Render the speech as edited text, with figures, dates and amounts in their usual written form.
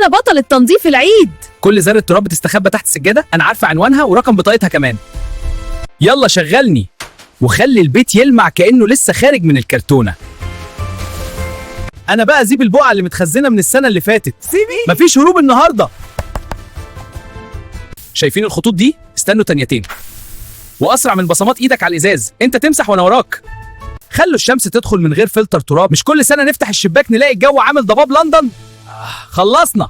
أنا بطل التنظيف العيد. كل ذرة تراب بتستخبى تحت السجادة، أنا عارفة عنوانها ورقم بطاقتها كمان. يلا شغلني وخلي البيت يلمع كأنه لسه خارج من الكرتونة. أنا بقى أزيب البقعة اللي متخزنة من السنة اللي فاتت. سيبي. مفيش هروب النهاردة. شايفين الخطوط دي؟ استنوا تانيتين. وأسرع من بصمات إيدك على الإزاز، أنت تمسح وأنا وراك. خلوا الشمس تدخل من غير فلتر تراب، مش كل سنة نفتح الشباك نلاقي الجو عامل ضباب لندن. خلصنا.